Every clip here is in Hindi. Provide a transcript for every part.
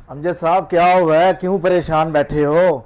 अमजद साहब क्या हुआ है, क्यों परेशान बैठे हो?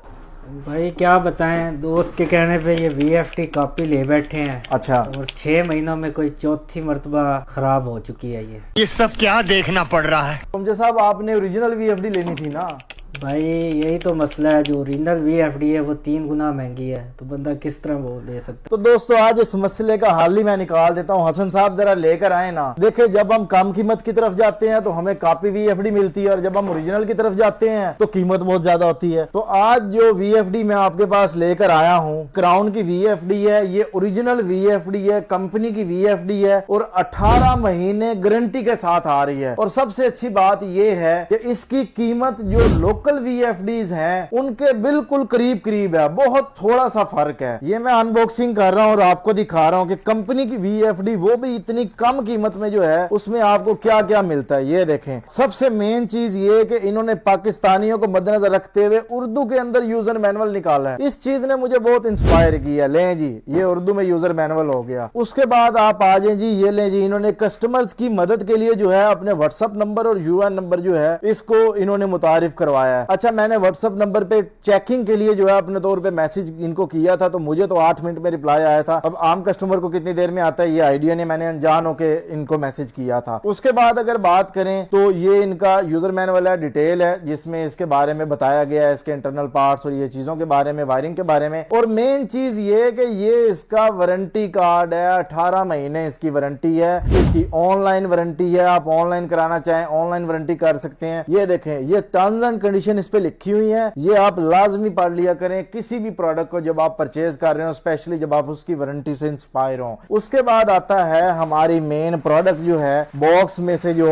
भाई क्या बताएं, दोस्त के कहने पे ये VFD कॉपी ले बैठे हैं। अच्छा। और 6 महीनों में कोई चौथी मरतबा खराब हो चुकी है ये सब क्या देखना पड़ रहा है। अमजद साहब आपने ओरिजिनल VFD लेनी थी ना। भाई यही तो मसला है, जो ओरिजिनल VFD है वो 3 गुना महंगी है, तो बंदा किस तरह वो दे सकता तो दोस्तों आज इस मसले का हल ही मैं निकाल देता हूँ। हसन साहब जरा लेकर आए ना। देखिए जब हम कम कीमत की तरफ जाते हैं तो हमें कॉपी VFD मिलती है, और जब हम ओरिजिनल की तरफ जाते हैं तो कीमत बहुत ज्यादा होती है। तो आज जो VFD मैं आपके पास लेकर आया हूँ, क्राउन की VFD है, ये ओरिजिनल VFD है, कंपनी की VFD है और 18 महीने गारंटी के साथ आ रही है। और सबसे अच्छी बात यह है कि इसकी कीमत जो लोकल VFDs हैं उनके बिल्कुल करीब करीब है, बहुत थोड़ा सा फर्क है। ये मैं अनबॉक्सिंग कर रहा हूं और आपको दिखा रहा हूं कि कंपनी की VFD वो भी इतनी कम कीमत में जो है उसमें आपको क्या क्या मिलता है। ये देखें, सबसे मेन चीज ये कि इन्होंने पाकिस्तानियों को मद्देनजर रखते हुए उर्दू के अंदर यूजर मैनुअल निकाला है। इस चीज ने मुझे बहुत इंस्पायर किया। लें जी, ये उर्दू में यूजर मैनुअल हो गया। उसके बाद आप आ जाए जी, ये लें जी, इन्होंने कस्टमर्स की मदद के लिए जो है अपने व्हाट्सएप नंबर और UN नंबर जो है इसको इन्होंने मुतारिफ करवाया है। अच्छा, मैंने व्हाट्सएप नंबर पे चेकिंग के लिए जो है अपने तौर पे मैसेज इनको किया था, तो मुझे तो 8 मिनट में रिप्लाई आया था। अब आम कस्टमर को कितनी देर में आता है ये आइडिया नहीं, मैंने अनजान होके इनको मैसेज किया था। उसके बाद अगर बात करें तो ये इनका यूजर मैनुअल है, डिटेल है, जिसमें इसके बारे में बताया गया है, इसके इंटरनल पार्ट्स और ये चीजों के बारे में, वायरिंग के बारे में। और मेन चीज ये कि ये इसका वारंटी कार्ड है, 18 महीने इसकी वारंटी है। इसकी ऑनलाइन वारंटी है, आप ऑनलाइन कराना चाहें ऑनलाइन वारंटी कर सकते हैं। ये देखें, ये टर्म्स एंड कंडीशन इस पे लिखी हुई है, ये आप लाजमी पढ़ लिया करें किसी भी प्रोडक्ट को जब आप परचेज कर रहे हो, स्पेशली जब आप उसकी वारंटी से इंस्पायर हो। उसके बाद आता है हमारी मेन प्रोडक्ट जो है, बॉक्स में से जो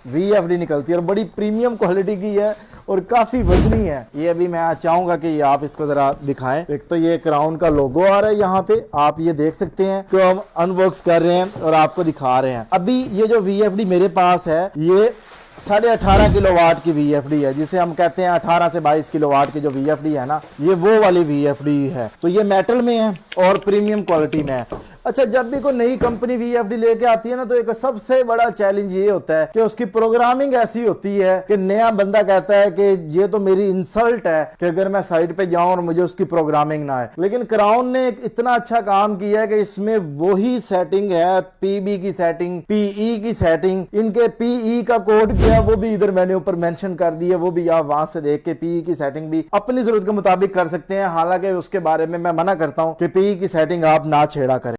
VFD निकलती है और बड़ी प्रीमियम क्वालिटी की है और काफी वजनी है। ये अभी मैं चाहूंगा कि ये आप इसको जरा दिखाएं। एक तो ये क्राउन का लोगो आ रहा है यहाँ पे, आप ये देख सकते हैं। तो हम अनबॉक्स कर रहे हैं और आपको दिखा रहे हैं। अभी ये जो VFD मेरे पास है ये 18.5 किलोवाट की VFD है, जिसे हम कहते हैं 18 से 22 किलोवाट की जो VFD है ना, ये वो वाली VFD है। तो ये मेटल में है और प्रीमियम क्वालिटी में है। अच्छा, जब भी कोई नई कंपनी VFD लेके आती है ना, तो एक सबसे बड़ा चैलेंज ये होता है कि उसकी प्रोग्रामिंग ऐसी होती है कि नया बंदा कहता है कि ये तो मेरी इंसल्ट है कि अगर मैं साइट पे जाऊं और मुझे उसकी प्रोग्रामिंग ना आए। लेकिन क्राउन ने एक इतना अच्छा काम किया है कि इसमें वही सेटिंग है, PB की सेटिंग, PE की सेटिंग। इनके PE का कोड क्या है वो भी इधर मैंने ऊपर मेंशन कर दिया, वो भी आप वहां से देख के PE की सेटिंग भी अपनी जरूरत के मुताबिक कर सकते हैं। हालांकि उसके बारे में मैं मना करता हूं कि PE की सेटिंग आप ना छेड़ा करें।